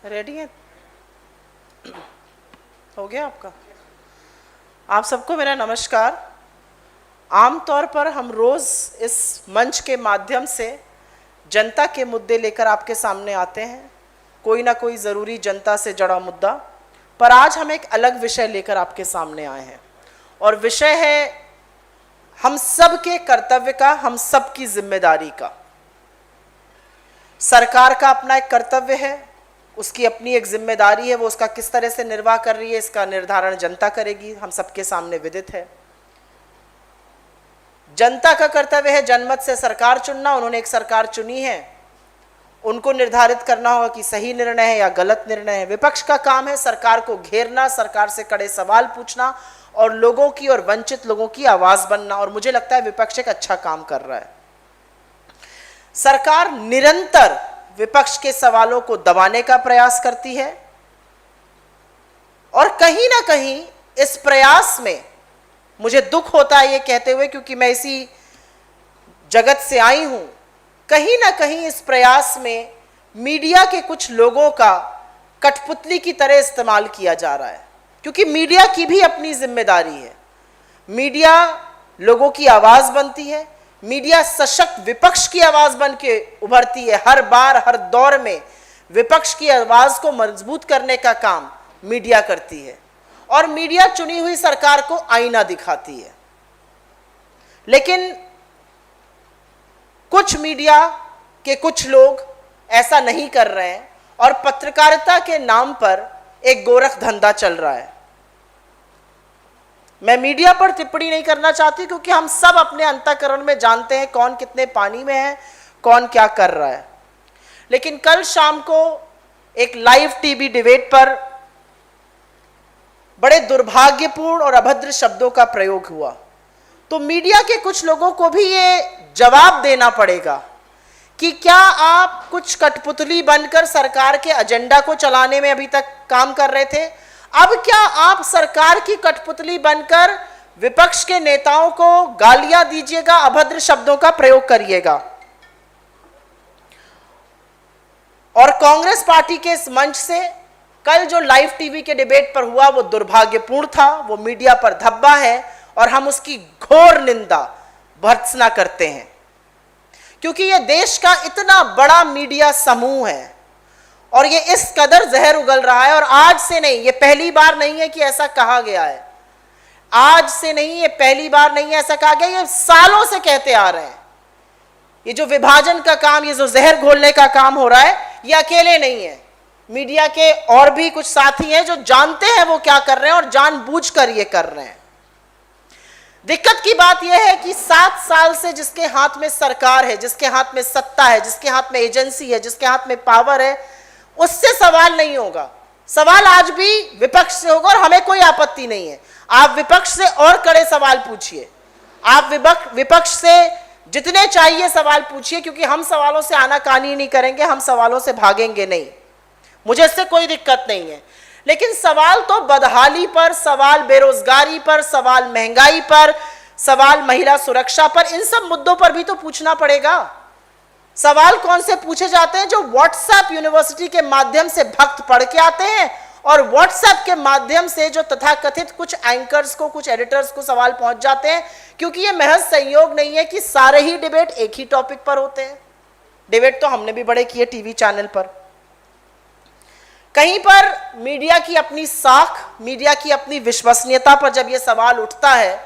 Ready है? हो गया आपका? आप सबको मेरा नमस्कार। आमतौर पर हम रोज इस मंच के माध्यम से जनता के मुद्दे लेकर आपके सामने आते हैं, कोई ना कोई ज़रूरी जनता से जुड़ा मुद्दा। पर आज हम एक अलग विषय लेकर आपके सामने आए हैं और विषय है हम सब के कर्तव्य का, हम सब की जिम्मेदारी का। सरकार का अपना एक कर्तव्य है, उसकी अपनी एक जिम्मेदारी है, वो उसका किस तरह से निर्वाह कर रही है इसका निर्धारण जनता करेगी, हम सबके सामने विदित है। जनता का कर्तव्य है जनमत से सरकार चुनना, उन्होंने एक सरकार चुनी है, उनको निर्धारित करना होगा कि सही निर्णय है या गलत निर्णय है। विपक्ष का काम है सरकार को घेरना, सरकार से कड़े सवाल पूछना और लोगों की और वंचित लोगों की आवाज बनना, और मुझे लगता है विपक्ष एक अच्छा काम कर रहा है। सरकार निरंतर विपक्ष के सवालों को दबाने का प्रयास करती है और कहीं ना कहीं इस प्रयास में मुझे दुख होता है ये कहते हुए, क्योंकि मैं इसी जगत से आई हूं, कहीं ना कहीं इस प्रयास में मीडिया के कुछ लोगों का कठपुतली की तरह इस्तेमाल किया जा रहा है, क्योंकि मीडिया की भी अपनी जिम्मेदारी है। मीडिया लोगों की आवाज बनती है, मीडिया सशक्त विपक्ष की आवाज बन के उभरती है। हर बार हर दौर में विपक्ष की आवाज को मजबूत करने का काम मीडिया करती है और मीडिया चुनी हुई सरकार को आईना दिखाती है। लेकिन कुछ मीडिया के कुछ लोग ऐसा नहीं कर रहे हैं और पत्रकारिता के नाम पर एक गोरख धंधा चल रहा है। मैं मीडिया पर टिप्पणी नहीं करना चाहती, क्योंकि हम सब अपने अंतःकरण में जानते हैं कौन कितने पानी में है, कौन क्या कर रहा है। लेकिन कल शाम को एक लाइव टीवी डिबेट पर बड़े दुर्भाग्यपूर्ण और अभद्र शब्दों का प्रयोग हुआ, तो मीडिया के कुछ लोगों को भी ये जवाब देना पड़ेगा कि क्या आप कुछ कठपुतली बनकर सरकार के एजेंडा को चलाने में अभी तक काम कर रहे थे, अब क्या आप सरकार की कठपुतली बनकर विपक्ष के नेताओं को गालियां दीजिएगा, अभद्र शब्दों का प्रयोग करिएगा। और कांग्रेस पार्टी के इस मंच से कल जो लाइव टीवी के डिबेट पर हुआ वो दुर्भाग्यपूर्ण था, वो मीडिया पर धब्बा है और हम उसकी घोर निंदा भर्त्सना करते हैं, क्योंकि ये देश का इतना बड़ा मीडिया समूह है और ये इस कदर जहर उगल रहा है। और आज से नहीं, ये पहली बार नहीं है कि ऐसा कहा गया है, आज से नहीं, ये पहली बार नहीं है ऐसा कहा गया, ये सालों से कहते आ रहे हैं। ये जो विभाजन का काम, ये जो जहर घोलने का काम हो रहा है, ये अकेले नहीं है, मीडिया के और भी कुछ साथी हैं जो जानते हैं वो क्या कर रहे हैं और जानबूझकर ये कर रहे हैं। दिक्कत की बात यह है कि 7 साल से जिसके हाथ में सरकार है, जिसके हाथ में सत्ता है, जिसके हाथ में एजेंसी है, जिसके हाथ में पावर है, उससे सवाल नहीं होगा। सवाल आज भी विपक्ष से होगा और हमें कोई आपत्ति नहीं है। आप विपक्ष से और कड़े सवाल पूछिए, आप विपक्ष से जितने चाहिए सवाल पूछिए, क्योंकि हम सवालों से आनाकानी नहीं करेंगे, हम सवालों से भागेंगे नहीं, मुझे इससे कोई दिक्कत नहीं है। लेकिन सवाल तो बदहाली पर, सवाल बेरोजगारी पर, सवाल महंगाई पर, सवाल महिला सुरक्षा पर, इन सब मुद्दों पर भी तो पूछना पड़ेगा। सवाल कौन से पूछे जाते हैं? जो व्हाट्सएप यूनिवर्सिटी के माध्यम से भक्त पढ़ के आते हैं और व्हाट्सएप के माध्यम से जो तथाकथित कुछ एंकर्स को, कुछ एडिटर्स को सवाल पहुंच जाते हैं, क्योंकि ये महज संयोग नहीं है कि सारे ही डिबेट एक ही टॉपिक पर होते हैं। डिबेट तो हमने भी बड़े किए टीवी चैनल पर। कहीं पर मीडिया की अपनी साख, मीडिया की अपनी विश्वसनीयता पर जब ये सवाल उठता है,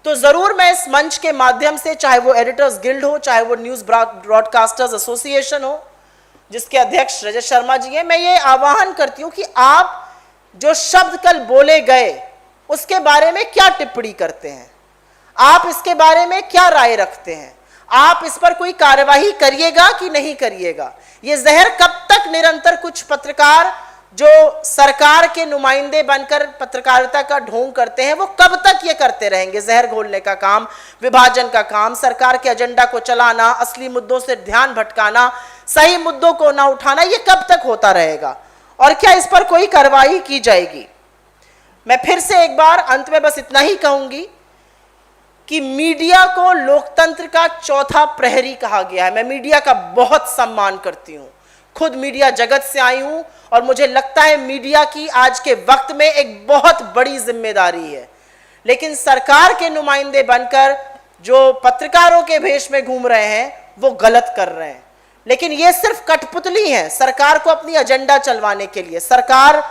तो जरूर मैं इस मंच के माध्यम से, चाहे वो एडिटर्स गिल्ड हो, चाहे वो न्यूज ब्रॉडकास्टर्स एसोसिएशन हो, जिसके अध्यक्ष रजत शर्मा जी हैं, मैं ये आह्वान करती हूं कि आप जो शब्द कल बोले गए उसके बारे में क्या टिप्पणी करते हैं, आप इसके बारे में क्या राय रखते हैं, आप इस पर कोई कार्यवाही करिएगा कि नहीं करिएगा। ये जहर कब तक निरंतर कुछ पत्रकार जो सरकार के नुमाइंदे बनकर पत्रकारिता का ढोंग करते हैं, वो कब तक ये करते रहेंगे? जहर घोलने का काम, विभाजन का काम, सरकार के एजेंडा को चलाना, असली मुद्दों से ध्यान भटकाना, सही मुद्दों को ना उठाना, ये कब तक होता रहेगा? और क्या इस पर कोई कार्रवाई की जाएगी? मैं फिर से एक बार अंत में बस इतना ही कहूंगी कि मीडिया को लोकतंत्र का चौथा प्रहरी कहा गया है। मैं मीडिया का बहुत सम्मान करती हूं, खुद मीडिया जगत से आई हूं और मुझे लगता है मीडिया की आज के वक्त में एक बहुत बड़ी जिम्मेदारी है। लेकिन सरकार के नुमाइंदे बनकर जो पत्रकारों के भेष में घूम रहे हैं वो गलत कर रहे हैं। लेकिन ये सिर्फ कठपुतली है सरकार को अपनी एजेंडा चलवाने के लिए। सरकार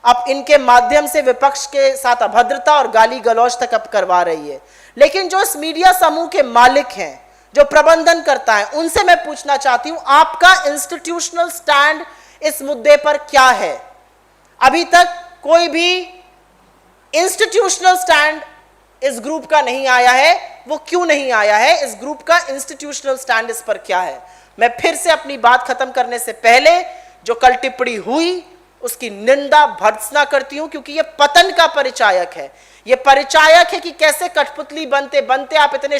अब इनके माध्यम से विपक्ष के साथ अभद्रता और गाली गलौज तक अब करवा रही है। लेकिन जो इस मीडिया समूह के मालिक हैं, जो प्रबंधन करता है, उनसे मैं पूछना चाहती हूं आपका इंस्टीट्यूशनल स्टैंड इस मुद्दे पर क्या है? अभी तक कोई भी इंस्टीट्यूशनल स्टैंड इस ग्रुप का नहीं आया है। वो क्यों नहीं आया है? इस ग्रुप का इंस्टीट्यूशनल स्टैंड इस पर क्या है? मैं फिर से अपनी बात खत्म करने से पहले जो कल टिप्पणी हुई उसकी निंदा भर्त्सना करती हूं, क्योंकि यह पतन का परिचायक है। यह परिचायक है कि कैसे कठपुतली बनते बनते आप इतने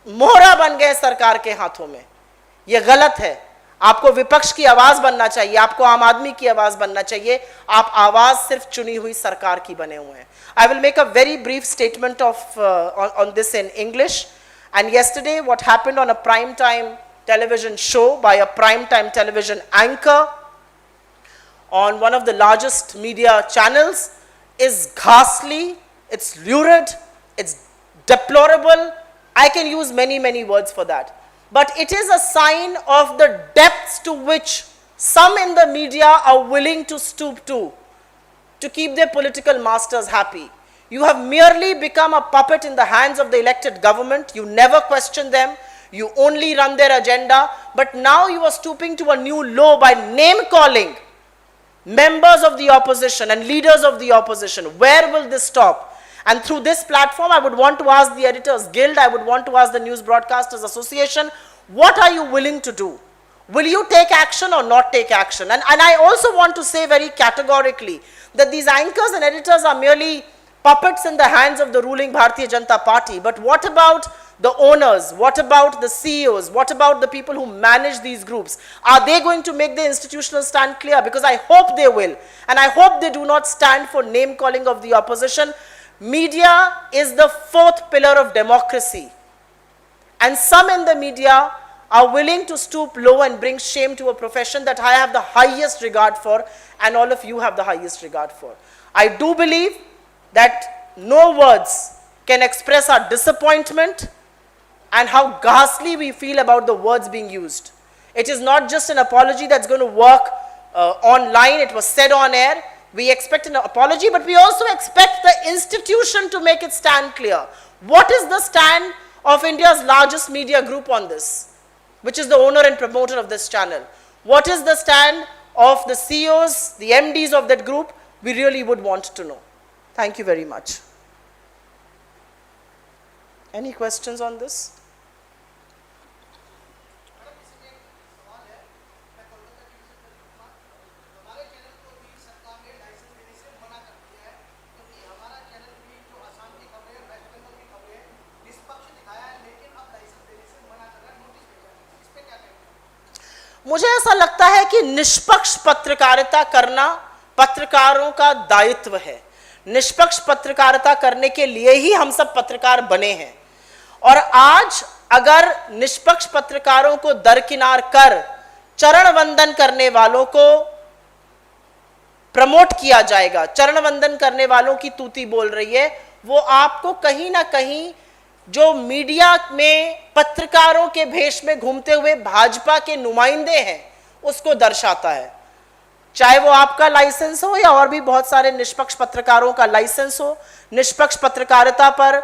मोहरा बन गए सरकार के हाथों में। यह गलत है। आपको विपक्ष की आवाज बनना चाहिए, आपको आम आदमी की आवाज बनना चाहिए। आप आवाज सिर्फ चुनी हुई सरकार की बने हुए हैं। I will make a very brief statement on this in English. And yesterday, what happened on a primetime television show by a primetime television anchor on one of the largest media channels is ghastly, it's lurid, it's deplorable. I can use many words for that. But it is a sign of the depths to which some in the media are willing to stoop to keep their political masters happy. You have merely become a puppet in the hands of the elected government. You never question them. You only run their agenda. But now you are stooping to a new low by name-calling members of the opposition and leaders of the opposition. Where will this stop? And through this platform, I would want to ask the Editors Guild, I would want to ask the News Broadcasters Association, what are you willing to do? Will you take action or not take action? And I also want to say very categorically that these anchors and editors are merely puppets in the hands of the ruling Bharatiya Janata Party. But what about the owners? What about the CEOs? What about the people who manage these groups? Are they going to make the institutional stand clear? Because I hope they will. And I hope they do not stand for name calling of the opposition. Media is the fourth pillar of democracy. And some in the media are willing to stoop low and bring shame to a profession that I have the highest regard for, and all of you have the highest regard for. I do believe that no words can express our disappointment and how ghastly we feel about the words being used. It is not just an apology that's going to work online. It was said on air. We expect an apology, but we also expect the institution to make its stand clear. What is the stand of India's largest media group on this, which is the owner and promoter of this channel? What is the stand of the CEOs, the MDs of that group? We really would want to know. Thank you very much. Any questions on this? मुझे ऐसा लगता है कि निष्पक्ष पत्रकारिता करना पत्रकारों का दायित्व है। निष्पक्ष पत्रकारिता करने के लिए ही हम सब पत्रकार बने हैं। और आज अगर निष्पक्ष पत्रकारों को दरकिनार कर चरण वंदन करने वालों को प्रमोट किया जाएगा, चरण वंदन करने वालों की तूती बोल रही है, वो आपको कहीं ना कहीं जो मीडिया में पत्रकारों के भेष में घूमते हुए भाजपा के नुमाइंदे हैं उसको दर्शाता है। चाहे वो आपका लाइसेंस हो या और भी बहुत सारे निष्पक्ष पत्रकारों का लाइसेंस हो। निष्पक्ष पत्रकारिता पर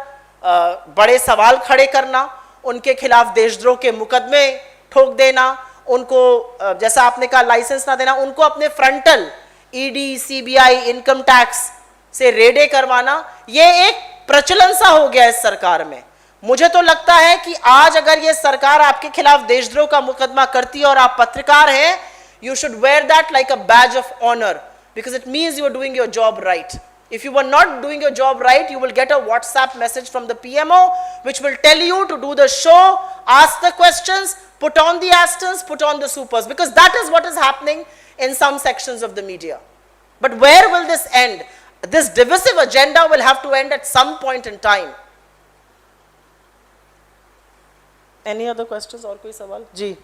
बड़े सवाल खड़े करना, उनके खिलाफ देशद्रोह के मुकदमे ठोक देना, उनको जैसा आपने कहा लाइसेंस ना देना, उनको अपने frontal ED, CBI, income tax से रेडे करवाना, ये एक प्रचलन सा हो गया इस सरकार में। मुझे तो लगता है कि आज अगर ये सरकार आपके खिलाफ देशद्रोह का मुकदमा करती है और आप पत्रकार हैं, you should wear that like a badge of honor, because it means you are doing your job right. If you were not doing your job right, you will get a WhatsApp message from the PMO which will tell you to do the show, ask the questions, put on the asterisks, put on the supers, because that is what is happening in some sections of the media. But where will this end? This divisive agenda will have to end at some point in time. Any other questions और कोई सवाल? जी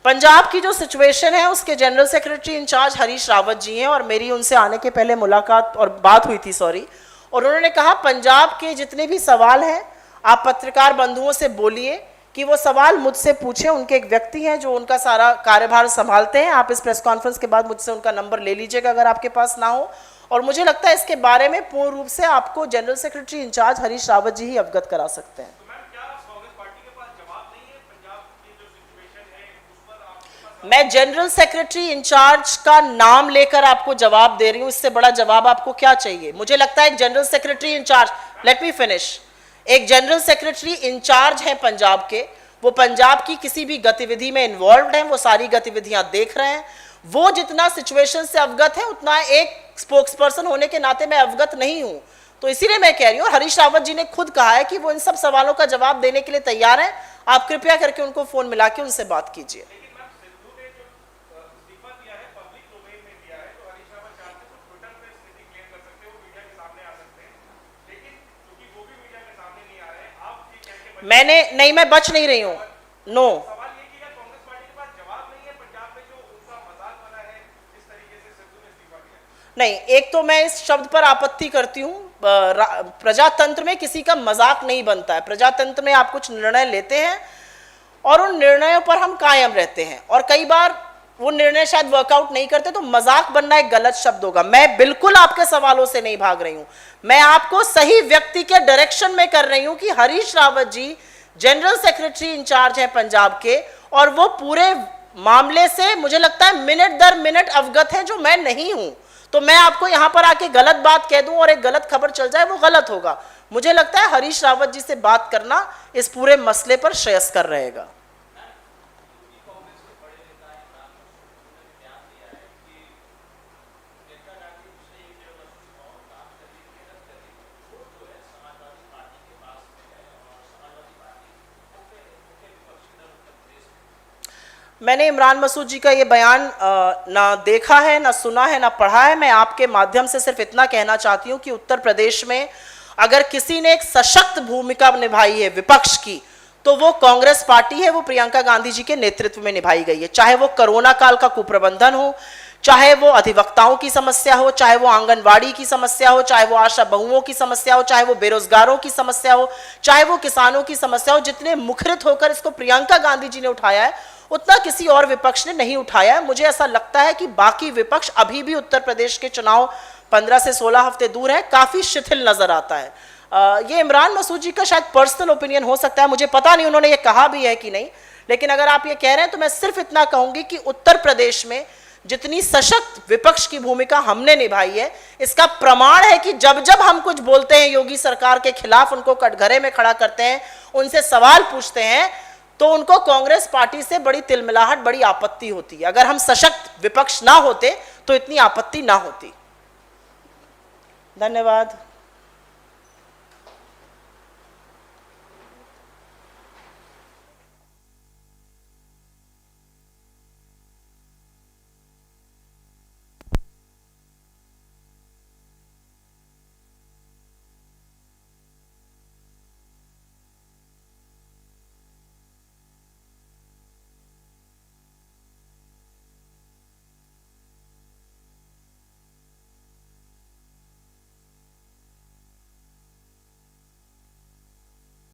पंजाब की जो situation है उसके general secretary in charge Harish Rawat ji हैं और मेरी उनसे आने के पहले मुलाकात और बात हुई थी, सॉरी, और उन्होंने कहा पंजाब के जितने भी सवाल हैं आप पत्रकार बंधुओं से बोलिए कि वो सवाल मुझसे पूछें। उनके एक व्यक्ति हैं जो उनका सारा कार्यभार संभालते हैं, आप इस प्रेस कॉन्फ्रेंस के बाद मुझसे उनका नंबर ले लीजिएगा अगर आपके पास ना हो। और मुझे लगता है इसके बारे में पूर्ण रूप से आपको general secretary in charge Harish Rawat ji ही अवगत करा सकते हैं। मैं जनरल सेक्रेटरी इंचार्ज का नाम लेकर आपको जवाब दे रही हूं, इससे बड़ा जवाब आपको क्या चाहिए? मुझे लगता है एक general secretary in charge, let me finish, एक जनरल सेक्रेटरी इंचार्ज है पंजाब के, वो पंजाब की किसी भी गतिविधि में इन्वॉल्व हैं, वो सारी गतिविधियां देख रहे हैं, वो जितना सिचुएशन से अवगत है उतना एक स्पोक्स पर्सन होने के नाते मैं अवगत नहीं हूं। तो इसीलिए मैं कह रही हूं, हरीश रावत जी ने खुद कहा है कि वो इन सब सवालों का जवाब देने के लिए तैयार हैं। आप कृपया करके उनको फोन मिला के उनसे बात कीजिए। मैंने नहीं, मैं बच नहीं रही हूं, नो। नहीं, एक तो मैं इस शब्द पर आपत्ति करती हूं, प्रजातंत्र में किसी का मजाक नहीं बनता है। प्रजातंत्र में आप कुछ निर्णय लेते हैं और उन निर्णयों पर हम कायम रहते हैं, और कई बार वो निर्णय शायद वर्कआउट नहीं करते, तो मजाक बनना एक गलत शब्द होगा। मैं बिल्कुल आपके सवालों से नहीं भाग रही हूं, मैं आपको सही व्यक्ति के डायरेक्शन में कर रही हूं कि हरीश रावत जी जनरल सेक्रेटरी इंचार्ज है पंजाब के, और वो पूरे मामले से मुझे लगता है मिनट दर मिनट अवगत है, जो मैं नहीं हूं। तो मैं आपको यहां पर आके गलत बात कह दूं और एक गलत खबर चल जाए, वो गलत होगा। मुझे लगता है हरीश रावत जी से बात करना इस पूरे मसले पर श्रेयस्कर रहेगा। मैंने इमरान मसूद जी का ये बयान ना देखा है, ना सुना है, ना पढ़ा है। मैं आपके माध्यम से सिर्फ इतना कहना चाहती हूँ कि उत्तर प्रदेश में अगर किसी ने एक सशक्त भूमिका निभाई है विपक्ष की, तो वो कांग्रेस पार्टी है, वो प्रियंका गांधी जी के नेतृत्व में निभाई गई है। चाहे वो कोरोना काल का कुप्रबंधन हो, चाहे वो अधिवक्ताओं की समस्या हो, चाहे वो आंगनवाड़ी की समस्या हो, चाहे वो आशा बहुओं की समस्या हो, चाहे वो बेरोजगारों की समस्या हो, चाहे वो किसानों की समस्या हो, जितने मुखरित होकर इसको प्रियंका गांधी जी ने उठाया है, उतना किसी और विपक्ष ने नहीं उठाया है। मुझे ऐसा लगता है कि बाकी विपक्ष अभी भी उत्तर प्रदेश के चुनाव 15 से 16 हफ्ते दूर है, काफी शिथिल नजर आता है। ये इमरान मसूद जी का शायद पर्सनल ओपिनियन हो सकता है, मुझे पता नहीं उन्होंने ये कहा भी है कि नहीं, लेकिन अगर आप ये कह रहे हैं तो मैं सिर्फ इतना कहूंगी कि उत्तर प्रदेश में जितनी सशक्त विपक्ष की भूमिका हमने निभाई है, इसका प्रमाण है कि जब जब हम कुछ बोलते हैं योगी सरकार के खिलाफ, उनको कटघरे में खड़ा करते हैं, उनसे सवाल पूछते हैं, तो उनको कांग्रेस पार्टी से बड़ी तिलमिलाहट, बड़ी आपत्ति होती है। अगर हम सशक्त विपक्ष ना होते तो इतनी आपत्ति ना होती। धन्यवाद।